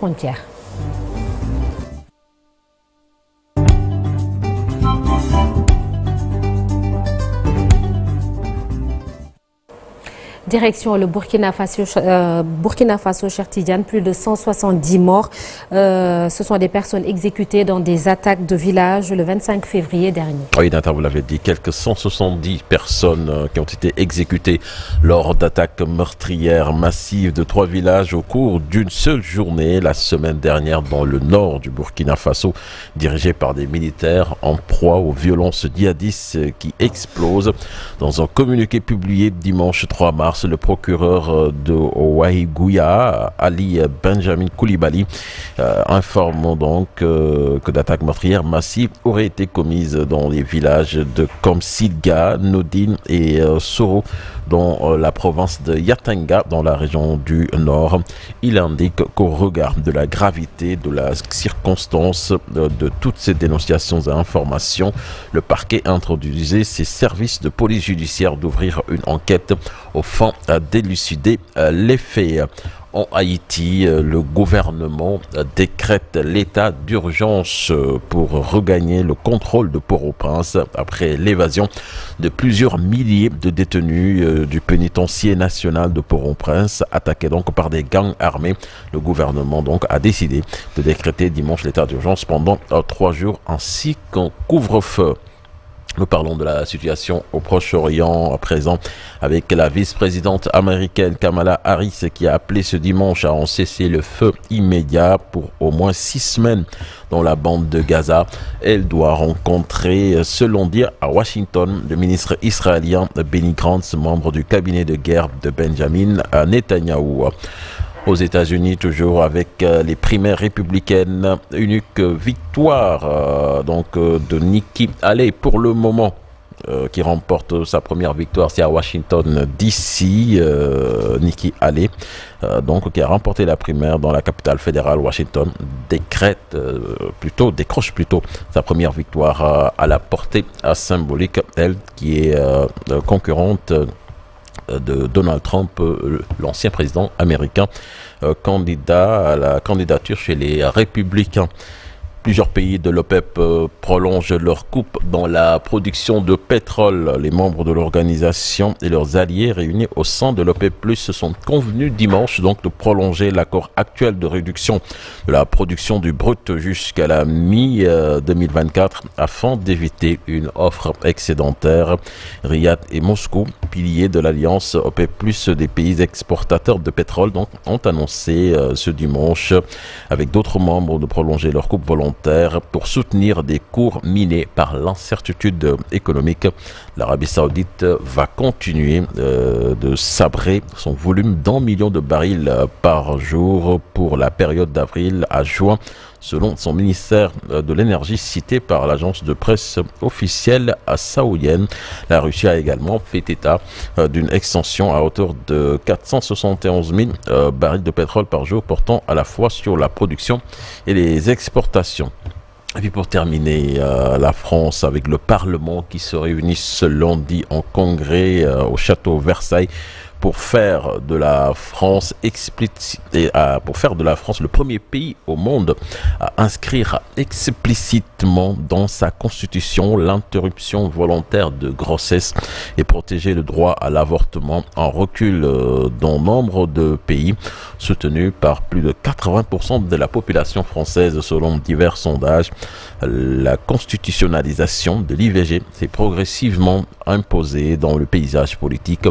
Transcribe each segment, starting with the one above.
frontières. Direction le Burkina Faso, Cheikh Tidiane, plus de 170 morts. Ce sont des personnes exécutées dans des attaques de villages le 25 février dernier. Oui, Nathan, vous l'avez dit, quelques 170 personnes qui ont été exécutées lors d'attaques meurtrières massives de 3 villages au cours d'une seule journée la semaine dernière dans le nord du Burkina Faso, dirigés par des militaires en proie aux violences djihadistes qui explosent. Dans un communiqué publié dimanche 3 mars, le procureur de Ouahigouya, Ali Benjamin Koulibaly, informe donc que d'attaques meurtrières massives auraient été commises dans les villages de Komsilga, Nodine et Soro, dans la province de Yatenga, dans la région du Nord. Il indique qu'au regard de la gravité de la circonstance de toutes ces dénonciations et informations, le parquet a introduisé ses services de police judiciaire d'ouvrir une enquête au fin d'élucider les faits. En Haïti, le gouvernement décrète l'état d'urgence pour regagner le contrôle de Port-au-Prince après l'évasion de plusieurs milliers de détenus du pénitencier national de Port-au-Prince, attaqués donc par des gangs armés. Le gouvernement donc a décidé de décréter dimanche l'état d'urgence pendant 3 jours ainsi qu'un couvre-feu. Nous parlons de la situation au Proche-Orient à présent avec la vice-présidente américaine Kamala Harris qui a appelé ce dimanche à en cesser le feu immédiat pour au moins 6 semaines dans la bande de Gaza. Elle doit rencontrer, selon dire, à Washington, le ministre israélien Benny Gantz, membre du cabinet de guerre de Benjamin Netanyahou. Aux États-Unis, toujours avec les primaires républicaines, unique victoire de Nikki Haley pour le moment, qui remporte sa première victoire, c'est à Washington DC. Nikki Haley, qui a remporté la primaire dans la capitale fédérale Washington, décroche plutôt sa première victoire à la portée symbolique, elle qui est concurrente de Donald Trump, l'ancien président américain, candidat à la candidature chez les Républicains. Plusieurs pays de l'OPEP prolongent leur coupe dans la production de pétrole. Les membres de l'organisation et leurs alliés réunis au sein de l'OPEP+ se sont convenus dimanche donc de prolonger l'accord actuel de réduction de la production du brut jusqu'à la mi-2024 afin d'éviter une offre excédentaire. Riyad et Moscou, piliers de l'alliance OPEP+ des pays exportateurs de pétrole, ont annoncé ce dimanche avec d'autres membres de prolonger leur coupe volontaire pour soutenir des cours minés par l'incertitude économique. L'Arabie Saoudite va continuer de sabrer son volume d'1 million de barils par jour pour la période d'avril à juin, selon son ministère de l'énergie cité par l'agence de presse officielle saoudienne. La Russie a également fait état d'une extension à hauteur de 471 000 barils de pétrole par jour, portant à la fois sur la production et les exportations. Et puis pour terminer, la France avec le Parlement qui se réunit ce lundi en congrès au château Versailles pour faire de la France le premier pays au monde à inscrire explicitement dans sa constitution l'interruption volontaire de grossesse et protéger le droit à l'avortement, en recul dans nombre de pays, soutenu par plus de 80% de la population française selon divers sondages. La constitutionnalisation de l'IVG s'est progressivement imposée dans le paysage politique.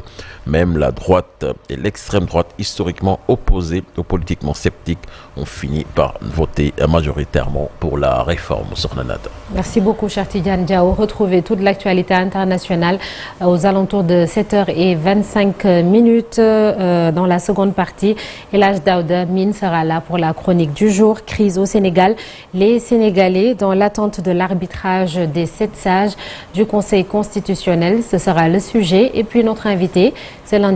Même la droite et l'extrême droite, historiquement opposées aux politiquement sceptiques, ont fini par voter majoritairement pour la réforme. Sornanada. Merci beaucoup, cher Tidiane Diao. Retrouvez toute l'actualité internationale aux alentours de 7h25 dans la seconde partie. Elhadj Daouda Mine sera là pour la chronique du jour. Crise au Sénégal. Les Sénégalais dans l'attente de l'arbitrage des 7 sages du Conseil constitutionnel. Ce sera le sujet. Et puis notre invité, c'est lundi.